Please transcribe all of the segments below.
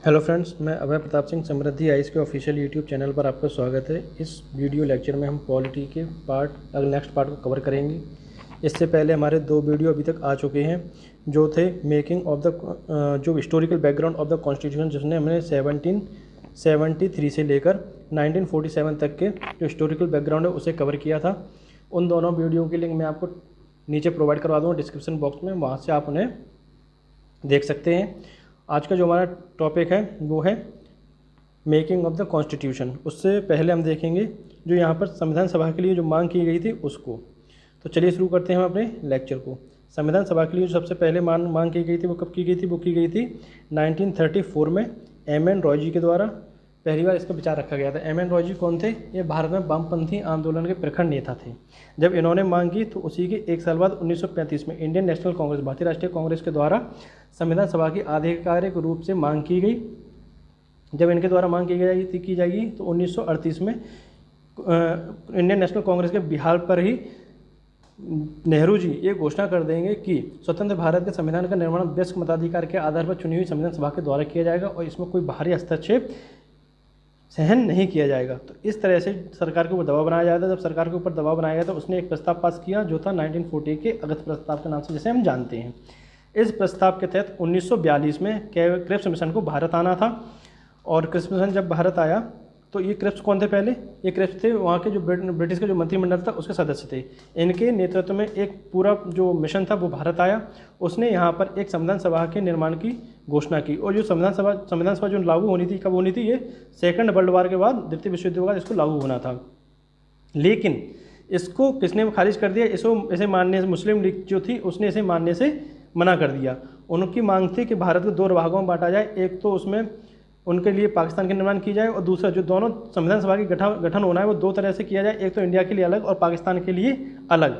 Hello friends, मैं अभय प्रताप सिंह समृद्धि IAS के official YouTube channel पर आपका स्वागत है। इस वीडियो लेक्चर में हम पॉलिटी के नेक्स्ट पार्ट को कवर करेंगे। इससे पहले हमारे दो वीडियो अभी तक आ चुके हैं जो थे मेकिंग ऑफ द जो historical background of the constitution, जिसने हमने 1773 से लेकर 1947 तक के जो हिस्टोरिकल बैकग्राउंड है उसे कवर किया था। उन दोनों वीडियो की लिंक मैं आपको नीचे प्रोवाइड करवा दूँगा डिस्क्रिप्शन बॉक्स में, वहाँ से आप उन्हें देख सकते हैं। आज का जो हमारा टॉपिक है वो है मेकिंग ऑफ द कॉन्स्टिट्यूशन। उससे पहले हम देखेंगे जो यहाँ पर संविधान सभा के लिए जो मांग की गई थी उसको। तो चलिए शुरू करते हैं हम अपने लेक्चर को। संविधान सभा के लिए जो सबसे पहले मांग की गई थी वो कब की गई थी? वो की गई थी 1934 में एम.एन. रॉय जी के द्वारा पहली बार इसका विचार रखा गया था। एम.एन. रॉय जी कौन थे? ये भारत में वामपंथी आंदोलन के प्रखर नेता थे। जब इन्होंने मांग की तो उसी के एक साल बाद 1935 में इंडियन नेशनल कांग्रेस, भारतीय राष्ट्रीय कांग्रेस के द्वारा संविधान सभा की आधिकारिक रूप से मांग की गई। जब इनके द्वारा मांग की जाएगी तो 1938 में इंडियन नेशनल कांग्रेस के बिहार पर ही नेहरू जी ये घोषणा कर देंगे कि स्वतंत्र भारत के संविधान का निर्माण वयस्क मताधिकार के आधार पर चुनी हुई संविधान सभा के द्वारा किया जाएगा और इसमें कोई बाहरी हस्तक्षेप सहन नहीं किया जाएगा। तो इस तरह से सरकार के ऊपर दबाव बनाया जाता है। जब सरकार के ऊपर दबाव बनाया गया तो उसने एक प्रस्ताव पास किया जो था 1940 के अगस्त प्रस्ताव के नाम से जिसे हम जानते हैं। इस प्रस्ताव के तहत 1942 में क्रिप्स मिशन को भारत आना था और क्रिप्स मिशन जब भारत आया तो ये क्रिप्स कौन थे? पहले ये क्रिप्स थे वहाँ के जो ब्रिटिश का जो मंत्रिमंडल था उसके सदस्य थे। इनके नेतृत्व में एक पूरा जो मिशन था वो भारत आया। उसने यहाँ पर एक संविधान सभा के निर्माण की घोषणा की और जो संविधान सभा जो लागू होनी थी, कब होनी थी? ये सेकंड वर्ल्ड वॉर के बाद, द्वितीय विश्व युद्ध के बाद इसको लागू होना था। लेकिन इसको किसने खारिज कर दिया? इसे मानने से मुस्लिम लीग जो थी उसने इसे मानने से मना कर दिया। उनकी मांग थी कि भारत को दो भागों में बांटा जाए, एक तो उसमें उनके लिए पाकिस्तान के निर्माण की जाए और दूसरा जो दोनों संविधान सभा की गठन होना है वो दो तरह से किया जाए, एक तो इंडिया के लिए अलग और पाकिस्तान के लिए अलग।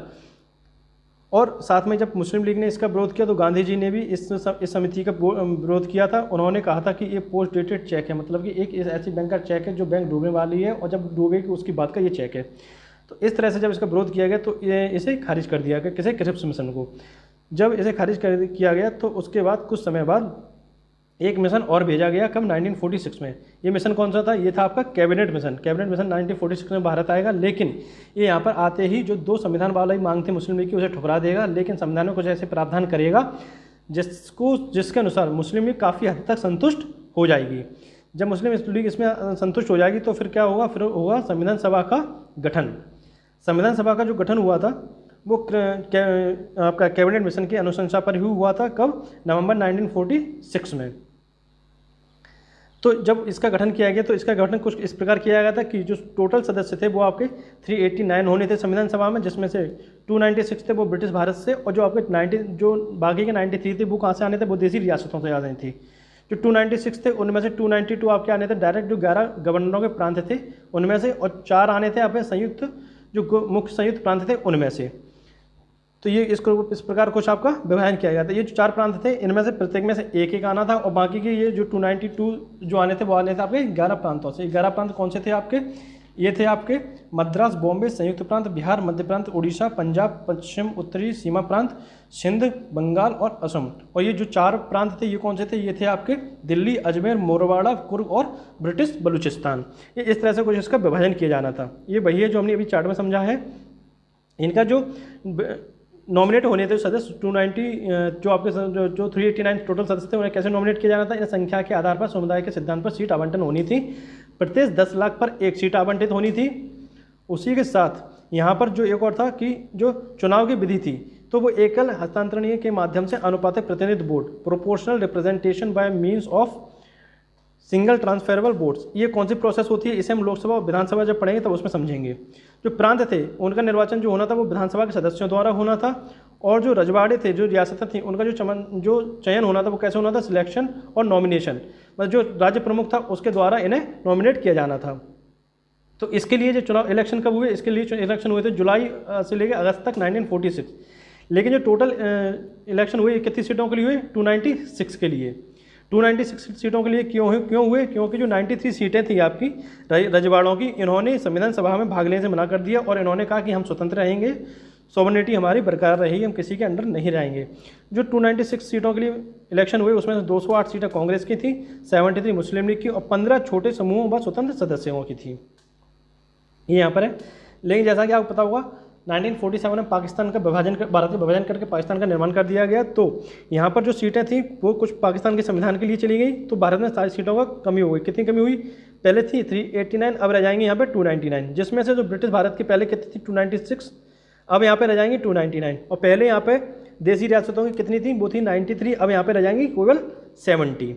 और साथ में जब मुस्लिम लीग ने इसका विरोध किया तो गांधी जी ने भी इस समिति का विरोध किया था। उन्होंने कहा था कि ये पोस्ट डेटेड चेक है, मतलब कि एक ऐसी बैंक का चेक है जो बैंक डूबने वाली है और जब डूबेगी उसकी बात का ये चेक है। तो इस तरह से जब इसका विरोध किया गया तो ये इसे खारिज कर दिया गया, किसे? क्रिप्स मिशन को। जब इसे खारिज कर किया गया तो उसके बाद कुछ समय बाद एक मिशन और भेजा गया। कब? 1946 में। ये मिशन कौन सा था? ये था आपका कैबिनेट मिशन। कैबिनेट मिशन 1946 में भारत आएगा, लेकिन ये यहाँ पर आते ही जो दो संविधान वाला ही मांग थे मुस्लिम लीग की उसे ठुकरा देगा, लेकिन संविधान में कुछ ऐसे प्रावधान करेगा जिसके अनुसार मुस्लिम लीग काफ़ी हद तक संतुष्ट हो जाएगी। जब मुस्लिम लीग इसमें संतुष्ट हो जाएगी तो फिर क्या होगा? फिर होगा संविधान सभा का गठन। संविधान सभा का जो गठन हुआ था वो आपका कैबिनेट मिशन की अनुशंसा पर ही हुआ था। कब? नवंबर 1946 में। तो जब इसका गठन किया गया तो इसका गठन कुछ इस प्रकार किया गया था कि जो टोटल सदस्य थे वो आपके 389 होने थे संविधान सभा में, जिसमें से 296 थे वो ब्रिटिश भारत से और जो आपके 90 जो बाकी के 93 थे वो कहाँ से आने थे? वो देसी रियासतों से आ रही थी। जो 296 थे उनमें से 292 आपके आने थे डायरेक्ट जो 11 गवर्नरों के प्रांत थे उनमें से, और 4 आने थे आपके संयुक्त जो मुख्य संयुक्त प्रांत थे उनमें से। तो ये इसको इस प्रकार कुछ आपका विभाजन किया गया था। ये जो 4 प्रांत थे इनमें से प्रत्येक में से एक एक आना था और बाकी के ये जो 292 जो आने थे वो आने थे आपके 11 प्रांतों से। 11 प्रांत कौन से थे आपके? ये थे आपके मद्रास, बॉम्बे, संयुक्त प्रांत, बिहार, मध्य प्रांत, उड़ीसा, पंजाब, पश्चिम उत्तरी सीमा प्रांत, सिंध, बंगाल और असम। और ये जो 4 प्रांत थे ये कौन से थे? ये थे आपके दिल्ली, अजमेर, मोरवाड़ा, कुर्ग और ब्रिटिश बलूचिस्तान। ये इस तरह से कुछ इसका विभाजन किया जाना था। ये वही है जो हमने अभी चार्ट में समझा है। इनका जो नॉमिनेट होने थे सदस्य 290 जो आपके जो 389 टोटल सदस्य थे उन्हें कैसे नॉमिनेट किया जाना था? इन संख्या के आधार पर समुदाय के सिद्धांत पर सीट आवंटन होनी थी। प्रत्येक 10 लाख पर एक सीट आवंटित होनी थी। उसी के साथ यहाँ पर जो एक और था कि जो चुनाव की विधि थी तो वो एकल हस्तांतरणीय के माध्यम से अनुपातिक प्रतिनिधि vote, proportional representation bye means of single transferable votes. ये कौन सी प्रोसेस होती है? इसे हम लोकसभा और विधानसभा जब पढ़ेंगे तब उसमें समझेंगे। जो प्रांत थे उनका निर्वाचन जो होना था वो विधानसभा के सदस्यों द्वारा होना था और जो रजवाड़े थे, जो रियासतें थीं, उनका जो चयन होना था वो कैसे होना था? सिलेक्शन और नॉमिनेशन, मतलब जो राज्य प्रमुख था उसके द्वारा इन्हें नॉमिनेट किया जाना था। तो इसके लिए जो चुनाव इलेक्शन कब हुए? इसके लिए इलेक्शन हुए थे जुलाई से लेकर अगस्त तक 1946। लेकिन जो टोटल इलेक्शन हुए कितनी सीटों के लिए हुए? 296 के लिए। 296 सीटों के लिए क्यों हुए? क्योंकि जो 93 सीटें थी आपकी रजवाड़ों की, इन्होंने संविधान सभा में भाग लेने से मना कर दिया और इन्होंने कहा कि हम स्वतंत्र रहेंगे, सॉवरेनिटी हमारी बरकरार रहेगी, हम किसी के अंडर नहीं रहेंगे। जो 296 सीटों के लिए इलेक्शन हुए उसमें से 208 सीटें कांग्रेस की थी, 73 मुस्लिम लीग की और 15 छोटे समूहों व स्वतंत्र सदस्यों की थी। ये यहाँ पर है। लेकिन जैसा कि आपको पता होगा 1947 में पाकिस्तान का विभाजन कर, भारत का विभाजन करके पाकिस्तान का निर्माण कर दिया गया, तो यहाँ पर जो सीटें थी वो कुछ पाकिस्तान के संविधान के लिए चली गई, तो भारत में सारी सीटों का कमी हो गई। कितनी कमी हुई? पहले थी 389, अब रह जाएंगी यहाँ पे 299, जिसमें से जो ब्रिटिश भारत की पहले कितनी थी 296, अब यहाँ पे रह जाएंगी 299, और पहले यहाँ पे देसी रियासतों की कितनी थी? वो थी 93, अब यहाँ पे रह जाएंगी केवल 70।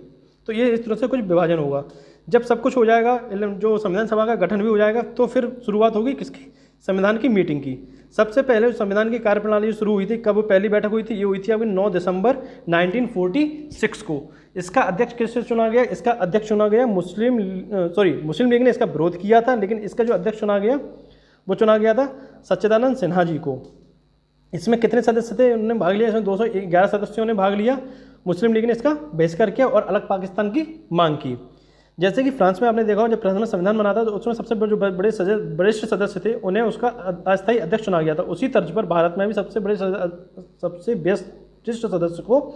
तो ये इस तरह से कुछ विभाजन होगा। जब सब कुछ हो जाएगा, जो संविधान सभा का गठन भी हो जाएगा, तो फिर शुरुआत होगी किसकी? संविधान की मीटिंग की। सबसे पहले संविधान की कार्यप्रणाली शुरू हुई थी, कब पहली बैठक हुई थी? ये हुई थी अभी 9 दिसंबर 1946 को। इसका अध्यक्ष किससे चुना गया? इसका अध्यक्ष चुना गया मुस्लिम लीग ने इसका विरोध किया था, लेकिन इसका जो अध्यक्ष चुना गया वो चुना गया था सच्चिदानंद सिन्हा जी को। इसमें कितने सदस्य थे? उन्होंने भाग लिया, इसमें 211 सदस्यों ने भाग लिया। मुस्लिम लीग ने इसका बहिष्कार किया और अलग पाकिस्तान की मांग की। जैसे कि फ्रांस में आपने देखा हो, जब फ्रांस में संविधान बना था तो उसमें सबसे जो वरिष्ठ सदस्य थे उन्हें उसका अस्थायी अध्यक्ष चुना गया था। उसी तर्ज पर भारत में भी सबसे वरिष्ठ सदस्य को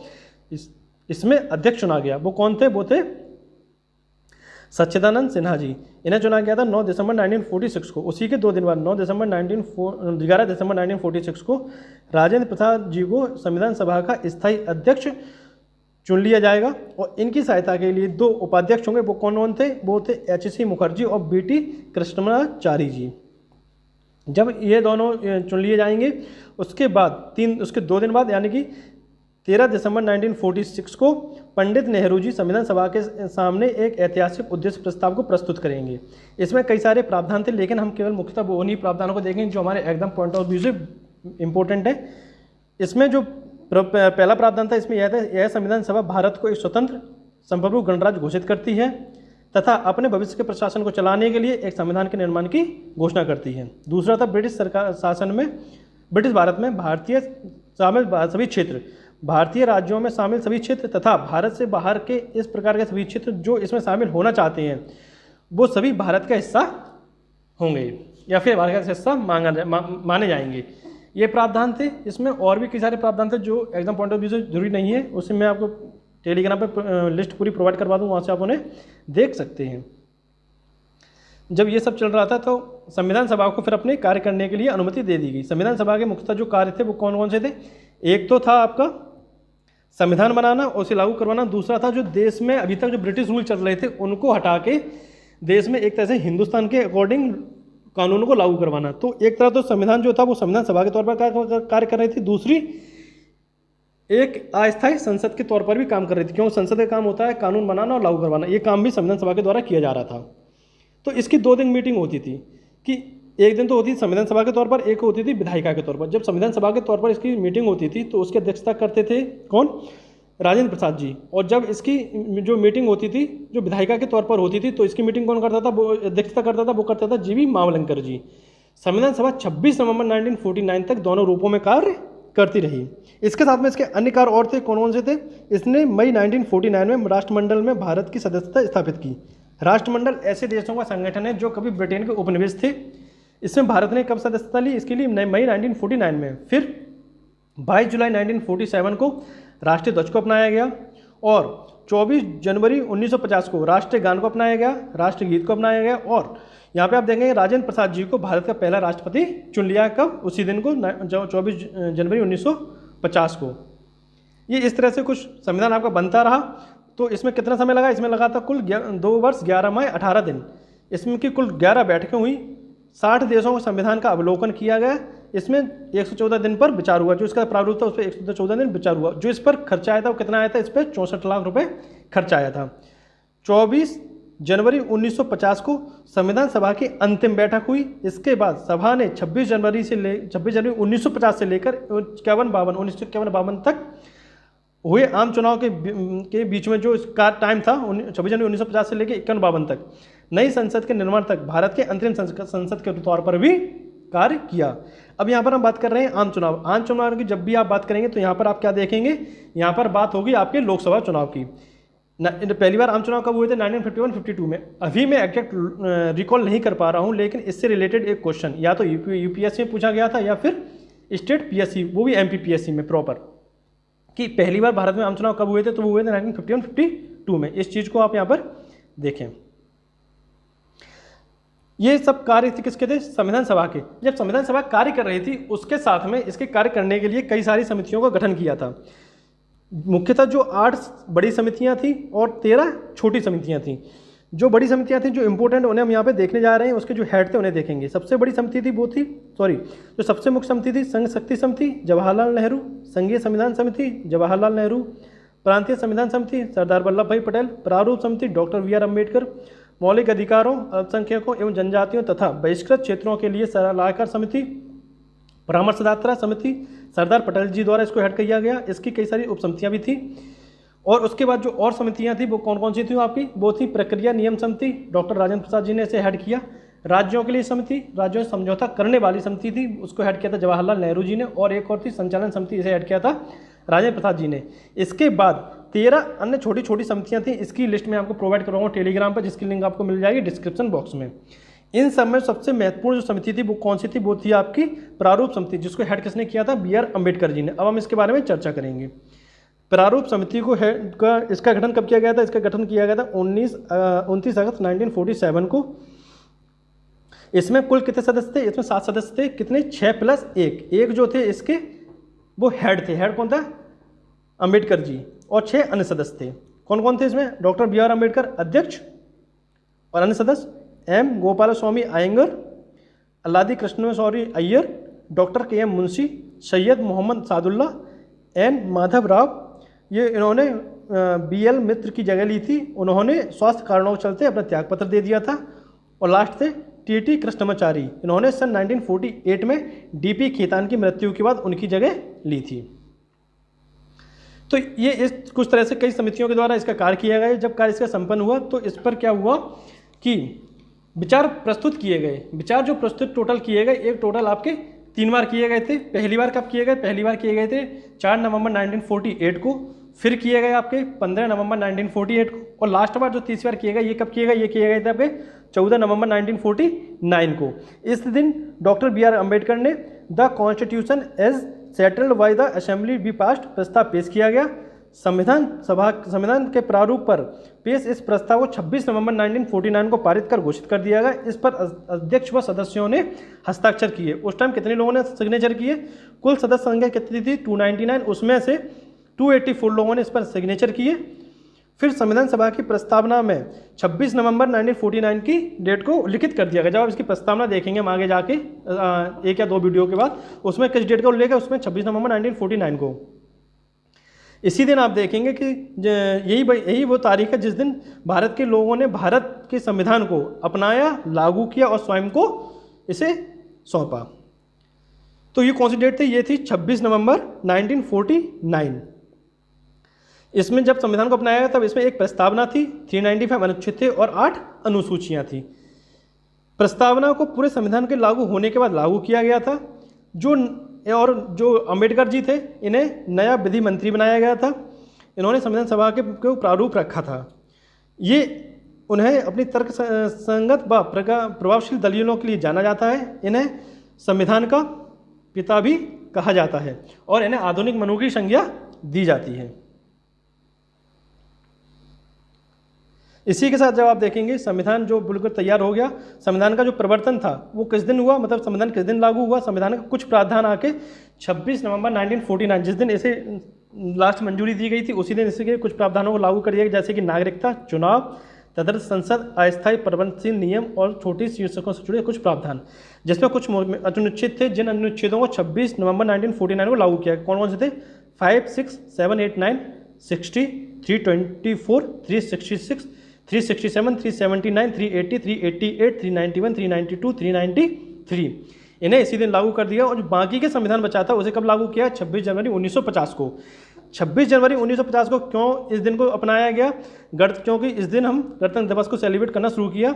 इसमें अध्यक्ष चुना गया। वो कौन थे? वो थे सच्चिदानंद सिन्हा जी। इन्हें चुना गया था 9 दिसंबर 1946 को। उसी के 2 दिन बाद 11 दिसंबर 1946 को राजेंद्र प्रसाद जी को संविधान सभा का स्थायी अध्यक्ष चुन लिया जाएगा, और इनकी सहायता के लिए 2 उपाध्यक्ष होंगे। वो कौन थे? वो थे HC मुखर्जी और BT कृष्णमाचारी जी। जब ये दोनों चुन लिए जाएंगे उसके 2 दिन बाद यानी कि 13 दिसंबर 1946 को पंडित नेहरू जी संविधान सभा के सामने एक ऐतिहासिक उद्देश्य प्रस्ताव को प्रस्तुत करेंगे। इसमें कई सारे प्रावधान थे, लेकिन हम केवल मुख्यतः वो उन्हीं प्रावधानों को देखेंगे जो हमारे एकदम पॉइंट ऑफ व्यू से इम्पोर्टेंट है। इसमें जो पहला प्रावधान था, इसमें यह था, यह संविधान सभा भारत को एक स्वतंत्र संप्रभु गणराज्य घोषित करती है तथा अपने भविष्य के प्रशासन को चलाने के लिए एक संविधान के निर्माण की घोषणा करती है। दूसरा था ब्रिटिश सरकार शासन में ब्रिटिश भारत में भारतीय राज्यों में शामिल सभी क्षेत्र तथा भारत से बाहर के इस प्रकार के सभी क्षेत्र जो इसमें शामिल होना चाहते हैं वो सभी भारत का हिस्सा होंगे या फिर भारत का हिस्सा माने जाएंगे। ये प्रावधान थे। इसमें और भी कई सारे प्रावधान थे जो एकदम पॉइंट ऑफ व्यू से जरूरी नहीं है, उससे मैं आपको टेलीग्राम पर लिस्ट पूरी प्रोवाइड करवा दूँ, वहाँ से आप उन्हें देख सकते हैं। जब ये सब चल रहा था तो संविधान सभा को फिर अपने कार्य करने के लिए अनुमति दे दी गई। संविधान सभा के मुख्यतः जो कार्य थे वो कौन कौन से थे? एक तो था आपका संविधान बनाना और उसे लागू करवाना। दूसरा था जो देश में अभी तक जो ब्रिटिश रूल चल रहे थे उनको हटा के देश में एक तरह से हिंदुस्तान के अकॉर्डिंग कानूनों को लागू करवाना। तो एक तरह तो संविधान जो था वो संविधान सभा के तौर पर कार्य कर रही थी, दूसरी एक अस्थायी संसद के तौर पर भी काम कर रही थी, क्योंकि संसद का काम होता है कानून बनाना और लागू करवाना। ये काम भी संविधान सभा के द्वारा किया जा रहा था। तो इसकी 2 दिन मीटिंग होती थी कि एक दिन तो होती थी संविधान सभा के तौर पर, एक होती थी विधायिका के तौर पर। जब संविधान सभा के तौर पर इसकी मीटिंग होती थी तो उसकी अध्यक्षता करते थे कौन? राजेंद्र प्रसाद जी। और जब इसकी जो मीटिंग होती थी जो विधायिका के तौर पर होती थी तो इसकी मीटिंग कौन करता था? वो अध्यक्षता करता था, वो करता था GV मावलंकर जी। संविधान सभा 26 नवंबर 1949 तक दोनों रूपों में कार्य करती रही। इसके साथ में इसके अन्य कार्य और थे। कौन कौन से थे? इसने मई 1949 में राष्ट्रमंडल में भारत की सदस्यता स्थापित की। राष्ट्रमंडल ऐसे देशों का संगठन है जो कभी ब्रिटेन के उपनिवेश थे। इसमें भारत ने कब सदस्यता ली? इसके लिए मई 1949 में। फिर 22 जुलाई 1947 को राष्ट्रीय ध्वज को अपनाया गया और 24 जनवरी 1950 को राष्ट्रीय गान को अपनाया गया, राष्ट्रगीत को अपनाया गया। और यहाँ पे आप देखेंगे राजेंद्र प्रसाद जी को भारत का पहला राष्ट्रपति चुन लिया। कब? उसी दिन को 24 जनवरी 1950 को। ये इस तरह से कुछ संविधान आपका बनता रहा। तो इसमें कितना समय लगा? इसमें लगा था कुल 2 वर्ष 11 माह 18 दिन। इसमें की कुल 11 बैठकें हुई। 60 देशों के संविधान का अवलोकन किया गया। इसमें 114 दिन पर विचार हुआ। जो इसका प्रारूप था उस पर 114 दिन विचार हुआ। जो इस पर खर्चा आया था वो कितना आया था? इस पर 64 लाख रुपए खर्चा आया था। 24 जनवरी 1950 को संविधान सभा की अंतिम बैठक हुई। इसके बाद सभा ने 26 जनवरी 1950 से लेकर 1951 तक हुए आम चुनाव के बीच में जो इसका टाइम था 26 जनवरी 1950 से लेकर 51 तक नई संसद के निर्माण तक भारत के अंतरिम संसद के तौर पर भी कार्य किया। अब यहाँ पर हम बात कर रहे हैं आम चुनाव। आम चुनाव की जब भी आप बात करेंगे तो यहाँ पर आप क्या देखेंगे? यहाँ पर बात होगी आपके लोकसभा चुनाव की। पहली बार आम चुनाव कब हुए थे? 1951-52 में। अभी मैं एग्जैक्ट रिकॉल नहीं कर पा रहा हूँ, लेकिन इससे रिलेटेड एक क्वेश्चन या तो UPSC में पूछा गया था या फिर स्टेट पीएससी, वो भी एमपी पीएससी में प्रॉपर, कि पहली बार भारत में आम चुनाव कब हुए थे, तो वो हुए थे 1951-52 में। इस चीज़ को आप यहाँ पर देखें। ये सब कार्य थे किसके थे, संविधान सभा के। जब संविधान सभा कार्य कर रही थी, उसके साथ में इसके कार्य करने के लिए कई सारी समितियों का गठन किया था। मुख्यतः जो 8 बड़ी समितियां थी और 13 छोटी समितियां थी। जो बड़ी समितियां थी जो इंपॉर्टेंट, उन्हें हम यहाँ पे देखने जा रहे हैं, उसके जो हेड थे उन्हें देखेंगे। सबसे बड़ी समिति थी वो थी, जो सबसे मुख्य समिति थी, संघ शक्ति समिति जवाहरलाल नेहरू, संघीय संविधान समिति जवाहरलाल नेहरू, प्रांतीय संविधान समिति सरदार वल्लभ भाई पटेल, प्रारूप समिति डॉक्टर वी आर अम्बेडकर, मौलिक अधिकारों, अल्पसंख्यकों एवं जनजातियों तथा बहिष्कृत क्षेत्रों के लिए सलाहकार समिति, परामर्शदाता समिति सरदार पटेल जी द्वारा इसको हेड किया गया। इसकी कई सारी उपसमितियां भी थी। और उसके बाद जो और समितियां थी वो कौन कौन सी थी आपकी, वो थी प्रक्रिया नियम समिति, डॉक्टर राजेंद्र प्रसाद जी ने इसे हेड किया। राज्यों के लिए समिति, राज्यों से समझौता करने वाली समिति थी, उसको हेड किया था जवाहरलाल नेहरू जी ने। और एक और थी संचालन समिति, इसे हेड किया था राजेंद्र प्रसाद जी ने। इसके बाद 13 अन्य छोटी छोटी समितियां थी। इसकी लिस्ट में आपको प्रोवाइड कराऊंगा टेलीग्राम पर, जिसकी लिंक आपको मिल जाएगी डिस्क्रिप्शन बॉक्स में। इन सब में सबसे महत्वपूर्ण जो समिति थी वो कौन सी थी, वो थी आपकी प्रारूप समिति, जिसको हेड किसने किया था, बी आर अम्बेडकर जी ने। अब हम इसके बारे में चर्चा करेंगे। प्रारूप समिति को इसका गठन कब किया गया था, इसका गठन किया गया था 29 अगस्त 1947 को। इसमें कुल कितने सदस्य थे, इसमें 7 सदस्य थे। कितने, 6 + 1, एक जो थे इसके वो हेड थे। हेड कौन था, अम्बेडकर जी, और 6 अन्य सदस्य थे। कौन कौन थे इसमें, डॉक्टर बी आर अम्बेडकर अध्यक्ष, और अन्य सदस्य एम गोपाल स्वामी अयंगर, अल्लादी कृष्णस्वामी अय्यर, डॉक्टर के एम मुंशी, सैयद मोहम्मद सादुल्ला, एन माधव राव। ये इन्होंने BL मित्र की जगह ली थी। उन्होंने स्वास्थ्य कारणों के चलते अपना त्यागपत्र दे दिया था। और लास्ट थे TT कृष्णमाचारी, इन्होंने सन 1948 में DP खेतान की मृत्यु के बाद उनकी जगह ली थी। तो ये इस कुछ तरह से कई समितियों के द्वारा इसका कार्य किया गया। जब कार्य इसका संपन्न हुआ तो इस पर क्या हुआ कि विचार प्रस्तुत किए गए। विचार जो प्रस्तुत टोटल किए गए, एक टोटल आपके 3 बार किए गए थे। पहली बार कब किए गए, पहली बार किए गए थे 4 नवंबर 1948 को, फिर किए गए आपके 15 नवंबर 1948 को, और लास्ट बार जो 30 बार किए गए, ये कब किए गए, ये किए गए थे आपके 14 नवंबर 1949 को। इस दिन डॉक्टर बी आर अम्बेडकर ने the constitution as settled by the assembly be passed प्रस्ताव पेश किया गया। संविधान के प्रारूप पर पेश इस प्रस्ताव को 26 नवंबर 1949 को पारित कर घोषित कर दिया गया। इस पर अध्यक्ष व सदस्यों ने हस्ताक्षर किए। उस टाइम कितने लोगों ने सिग्नेचर किए, कुल सदस्य संख्या कितनी थी, 299, उसमें से 284 लोगों ने इस पर सिग्नेचर किए। फिर संविधान सभा की प्रस्तावना में 26 नवंबर 1949 की डेट को लिखित कर दिया गया। जब आप इसकी प्रस्तावना देखेंगे हम आगे जाके 1 या 2 वीडियो के बाद, उसमें किस डेट का उल्लेख है, उसमें 26 नवंबर 1949 को। इसी दिन आप देखेंगे कि यही वो तारीख है जिस दिन भारत के लोगों ने भारत के संविधान को अपनाया, लागू किया और स्वयं को इसे सौंपा। तो ये कौन सी डेट थी, ये थी 26 नवंबर 1949। इसमें जब संविधान को अपनाया गया तब इसमें एक प्रस्तावना थी, 395 अनुच्छेद थे और 8 अनुसूचियां थी। प्रस्तावना को पूरे संविधान के लागू होने के बाद लागू किया गया था। जो अम्बेडकर जी थे, इन्हें नया विधि मंत्री बनाया गया था। इन्होंने संविधान सभा के प्रारूप रखा था। ये उन्हें अपनी तर्क संगत व प्रभावशील दलीलों के लिए जाना जाता है। इन्हें संविधान का पिता भी कहा जाता है और इन्हें आधुनिक मनु की संज्ञा दी जाती है। इसी के साथ जब आप देखेंगे संविधान जो बिल्कुल तैयार हो गया, संविधान का जो प्रवर्तन था वो किस दिन हुआ, मतलब संविधान किस दिन लागू हुआ। संविधान का कुछ प्रावधान आके 26 नवंबर 1949, जिस दिन इसे लास्ट मंजूरी दी गई थी, उसी दिन इसके कुछ प्रावधानों को लागू कर दिया गया, जैसे कि नागरिकता, चुनाव, तदर्थ संसद, अस्थायी प्रबंधशील नियम और छोटी शीर्षकों से जुड़े कुछ प्रावधान, जिसमें कुछ अनुच्छेद थे जिन अनुच्छेदों को 26 नवंबर 1949 को लागू किया। कौन कौन से थे, 5, 6, 7, 8, 9, 60, 324, 366, 367, 379, 380, 388, 391, 392, 393। इन्हें इसी दिन लागू कर दिया। और जो बाकी के संविधान बचा था उसे कब लागू किया, 26 जनवरी 1950 को। 26 जनवरी 1950 को क्यों इस दिन को अपनाया गया, क्योंकि इस दिन हम गणतंत्र दिवस को सेलिब्रेट करना शुरू किया।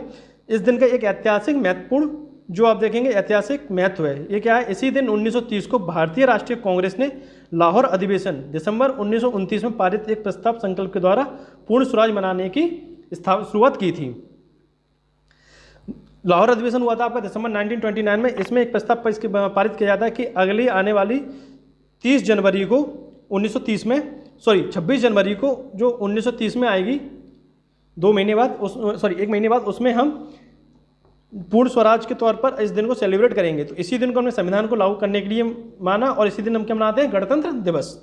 इस दिन का एक ऐतिहासिक महत्वपूर्ण जो आप देखेंगे ऐतिहासिक महत्व है, ये क्या है, इसी दिन 1930 को भारतीय राष्ट्रीय कांग्रेस ने लाहौर अधिवेशन दिसंबर 1929 में पारित एक प्रस्ताव संकल्प के द्वारा पूर्ण स्वराज मनाने की शुरुआत की थी। लाहौर अधिवेशन हुआ था आपका दिसंबर 1929 में। इसमें एक प्रस्ताव इसके पारित किया जाता है कि अगली आने वाली 30 जनवरी को 1930 में, 26 जनवरी को जो 1930 में आएगी, 1 महीने बाद उसमें हम पूर्ण स्वराज के तौर पर इस दिन को सेलिब्रेट करेंगे। तो इसी दिन को हमने संविधान को लागू करने के लिए माना और इसी दिन हम क्या मनाते हैं, गणतंत्र दिवस।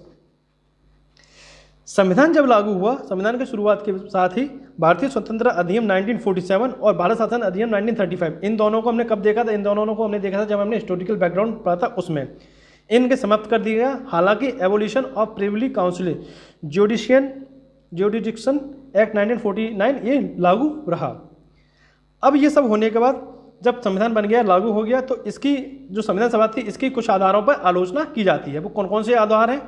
संविधान जब लागू हुआ, संविधान की शुरुआत के साथ ही भारतीय स्वतंत्रता अधिनियम 1947 और भारत शासन अधिनियम 1935, इन दोनों को हमने कब देखा था, इन दोनों को हमने देखा था जब हमने हिस्टोरिकल बैकग्राउंड पढ़ा था उसमें। इनके समाप्त कर दिया गया। हालांकि abolition of privy council jurisdiction act 1949 ये लागू रहा। अब ये सब होने के बाद जब संविधान बन गया, लागू हो गया, तो इसकी जो संविधान सभा थी इसकी कुछ आधारों पर आलोचना की जाती है। वो कौन कौन से आधार हैं?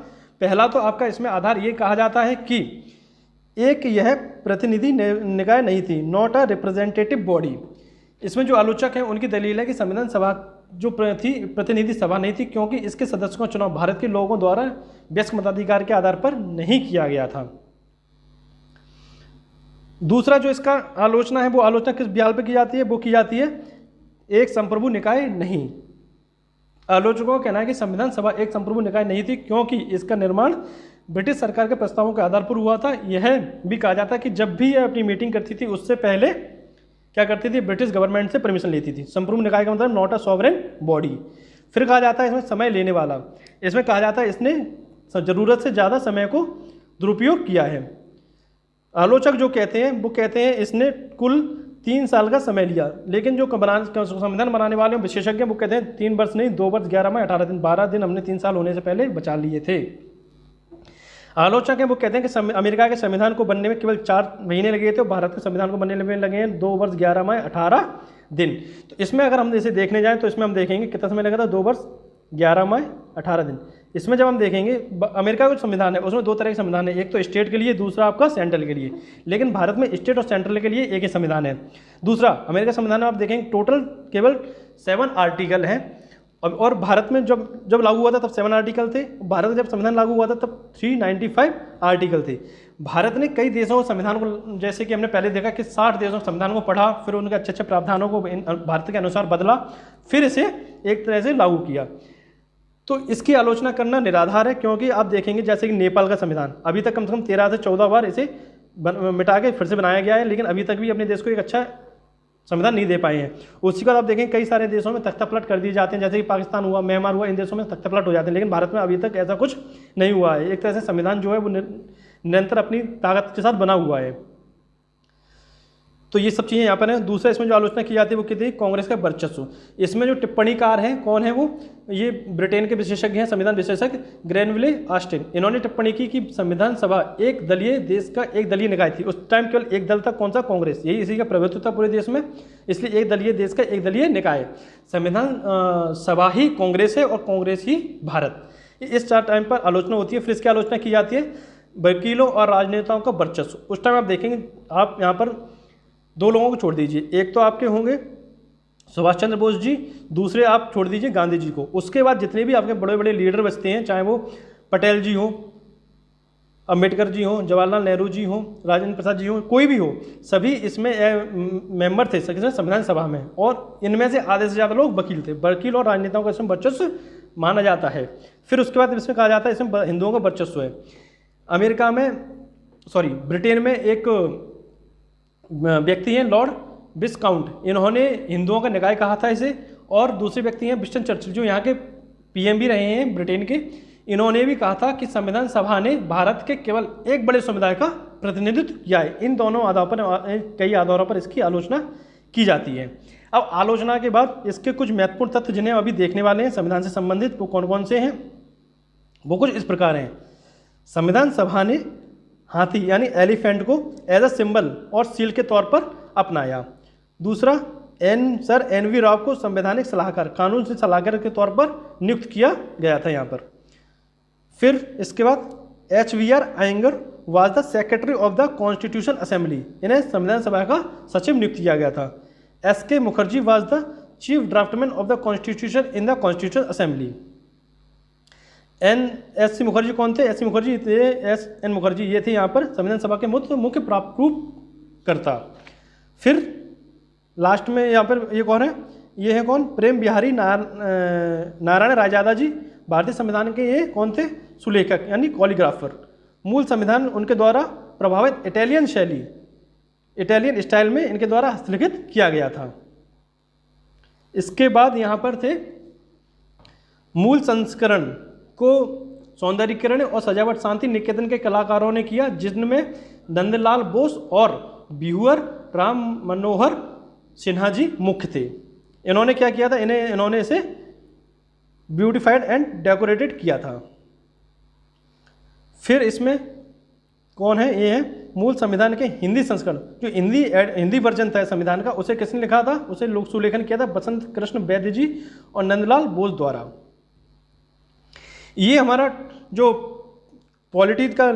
पहला तो आपका इसमें आधार ये कहा जाता है कि एक यह प्रतिनिधि निकाय नहीं थी, नॉट अ रिप्रेजेंटेटिव बॉडी। इसमें जो आलोचक हैं उनकी दलील है कि संविधान सभा जो थी प्रतिनिधि सभा नहीं थी, क्योंकि इसके सदस्यों का चुनाव भारत के लोगों द्वारा वयस्क मताधिकार के आधार पर नहीं किया गया था। दूसरा जो इसका आलोचना है, वो आलोचना किस ब्याल पर की जाती है? वो की जाती है एक संप्रभु निकाय नहीं। आलोचकों का कहना है कि संविधान सभा एक संप्रभु निकाय नहीं थी, क्योंकि इसका निर्माण ब्रिटिश सरकार के प्रस्तावों के आधार पर हुआ था। यह भी कहा जाता है कि जब भी यह अपनी मीटिंग करती थी उससे पहले क्या करती थी, ब्रिटिश गवर्नमेंट से परमिशन लेती थी। संप्रभु निकाय का मतलब नॉट अ सॉवरेन बॉडी। फिर कहा जाता है इसमें समय लेने वाला। इसमें कहा जाता है इसने ज़रूरत से ज़्यादा समय को दुरुपयोग किया है। आलोचक जो कहते हैं वो कहते हैं इसने कुल 3 साल का समय लिया, लेकिन जो संविधान बनाने वाले विशेषज्ञ वो कहते हैं 3 वर्ष नहीं, 2 वर्ष 11 माह 18 दिन, 12 दिन हमने 3 साल होने से पहले बचा लिए थे। आलोचक हैं वो कहते हैं कि अमेरिका के संविधान को बनने में केवल 4 महीने लगे थे, भारत के संविधान को बनने में लगे हैं 2 वर्ष 11 माह 18 दिन। तो इसमें अगर हम इसे देखने जाएँ तो इसमें हम देखेंगे कितना समय लगा था, 2 वर्ष 11 माह 18 दिन। इसमें जब हम देखेंगे अमेरिका का जो संविधान है उसमें 2 तरह के संविधान है, एक तो स्टेट के लिए, दूसरा आपका सेंट्रल के लिए। लेकिन भारत में स्टेट और सेंट्रल के लिए एक ही संविधान है। दूसरा अमेरिका संविधान में आप देखेंगे टोटल केवल 7 आर्टिकल हैं, और भारत में जब लागू हुआ था तब 7 आर्टिकल थे। भारत में जब संविधान लागू हुआ था तब 395 आर्टिकल थे। भारत ने कई देशों को संविधान को, जैसे कि हमने पहले देखा कि 60 देशों संविधान को पढ़ा, फिर उनके अच्छे अच्छे प्रावधानों को भारत के अनुसार बदला, फिर इसे एक तरह से लागू किया। तो इसकी आलोचना करना निराधार है, क्योंकि आप देखेंगे जैसे कि नेपाल का संविधान अभी तक कम से कम 13 से 14 बार इसे मिटा के फिर से बनाया गया है, लेकिन अभी तक भी अपने देश को एक अच्छा संविधान नहीं दे पाए हैं। उसके बाद आप देखें कई सारे देशों में तख्तापलट कर दिए जाते हैं, जैसे कि पाकिस्तान हुआ, म्यांमार हुआ, इन देशों में तख्तापलट हो जाते हैं, लेकिन भारत में अभी तक ऐसा कुछ नहीं हुआ है। एक तरह से संविधान जो है वो निरंतर अपनी ताकत के साथ बना हुआ है। तो ये सब चीज़ें यहाँ पर हैं। दूसरा इसमें जो आलोचना की जाती है वो कहती है कांग्रेस का वर्चस्व। इसमें जो टिप्पणीकार हैं कौन है वो, ये ब्रिटेन के विशेषज्ञ हैं, संविधान विशेषज्ञ ग्रेनविले ऑस्टिन। इन्होंने टिप्पणी की कि संविधान सभा एक दलीय देश का एक दलीय निकाय थी। उस टाइम केवल एक दल था, कौन सा, कांग्रेस। यही इसी का प्रभुत्व था पूरे देश में, इसलिए एक दलीय देश का एक दलीय निकाय। संविधान सभा ही कांग्रेस है और कांग्रेस ही भारत। इस 4 टाइम पर आलोचना होती है। फिर इसकी आलोचना की जाती है वकीलों और राजनेताओं का वर्चस्व। उस टाइम आप देखेंगे, आप यहाँ पर 2 लोगों को छोड़ दीजिए, एक तो आपके होंगे सुभाष चंद्र बोस जी, दूसरे आप छोड़ दीजिए गांधी जी को। उसके बाद जितने भी आपके बड़े बड़े लीडर बचते हैं, चाहे वो पटेल जी हो, अम्बेडकर जी हो, जवाहरलाल नेहरू जी हो, राजेंद्र प्रसाद जी हो, कोई भी हो, सभी इसमें मेंबर थे संविधान सभा में, और इनमें से आधे से ज़्यादा लोग वकील थे। वकील और राजनेताओं का इसमें वर्चस्व माना जाता है। फिर उसके बाद इसमें कहा जाता है इसमें हिंदुओं का वर्चस्व है। ब्रिटेन में एक व्यक्ति हैं लॉर्ड विस्काउंट, इन्होंने हिंदुओं का निकाय कहा था इसे। और दूसरे व्यक्ति हैं विंस्टन चर्चिल, जो यहाँ के पीएम भी रहे हैं ब्रिटेन के। इन्होंने भी कहा था कि संविधान सभा ने भारत के केवल एक बड़े समुदाय का प्रतिनिधित्व किया है। इन दोनों आधारों पर, कई आधारों पर इसकी आलोचना की जाती है। अब आलोचना के बाद इसके कुछ महत्वपूर्ण तथ्य जिन्हें अभी देखने वाले हैं संविधान से संबंधित, वो कौन कौन से हैं, वो कुछ इस प्रकार हैं। संविधान सभा ने हाथी यानी एलिफेंट को एज अ सिंबल और सील के तौर पर अपनाया। दूसरा, सर NV राव को संवैधानिक सलाहकार, कानून से सलाहकार के तौर पर नियुक्त किया गया था यहाँ पर। फिर इसके बाद HVR Ayyangar was the secretary of the constitution assembly, इन्हें संविधान सभा का सचिव नियुक्त किया गया था। SK Mukherjee was the chief draftsman of the constitution in the constitution assembly. SC Mukherjee कौन थे? SC मुखर्जी थे, SN मुखर्जी ये थे यहाँ पर संविधान सभा के मुख्य प्रारूपकर्ता। फिर लास्ट में यहाँ पर ये कौन है, ये है कौन, प्रेम बिहारी नारायण रायजादा जी, भारतीय संविधान के ये कौन थे, सुलेखक यानी कॉलीग्राफर। मूल संविधान उनके द्वारा प्रभावित इटालियन शैली, इटालियन स्टाइल में इनके द्वारा हस्तलिखित किया गया था। इसके बाद यहाँ पर थे मूल संस्करण को सौंदर्यीकरण और सजावट शांति निकेतन के कलाकारों ने किया, जिनमें नंदलाल बोस और बिहुअर राम मनोहर सिन्हा जी मुख्य थे। इन्होंने क्या किया था, इन्होंने इसे ब्यूटिफाइड एंड डेकोरेटेड किया था। फिर इसमें कौन है, ये है मूल संविधान के हिंदी संस्करण, जो हिंदी वर्जन था संविधान का, उसे किसने लिखा था, उसे लोक सुलेखन किया था बसंत कृष्ण वैद्य जी और नंदलाल बोस द्वारा। ये हमारा जो पॉलिटी का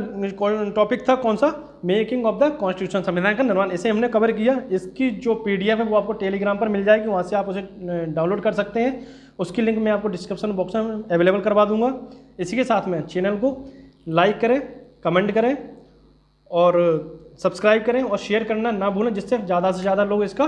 टॉपिक था कौन सा, मेकिंग ऑफ द कॉन्स्टिट्यूशन, संविधान का निर्माण, इसे हमने कवर किया। इसकी जो PDF है वो आपको टेलीग्राम पर मिल जाएगी, वहाँ से आप उसे डाउनलोड कर सकते हैं। उसकी लिंक मैं आपको डिस्क्रिप्शन बॉक्स में अवेलेबल करवा दूंगा। इसी के साथ में चैनल को लाइक करें, कमेंट करें और सब्सक्राइब करें और शेयर करना ना भूलें, जिससे ज़्यादा से ज़्यादा लोग इसका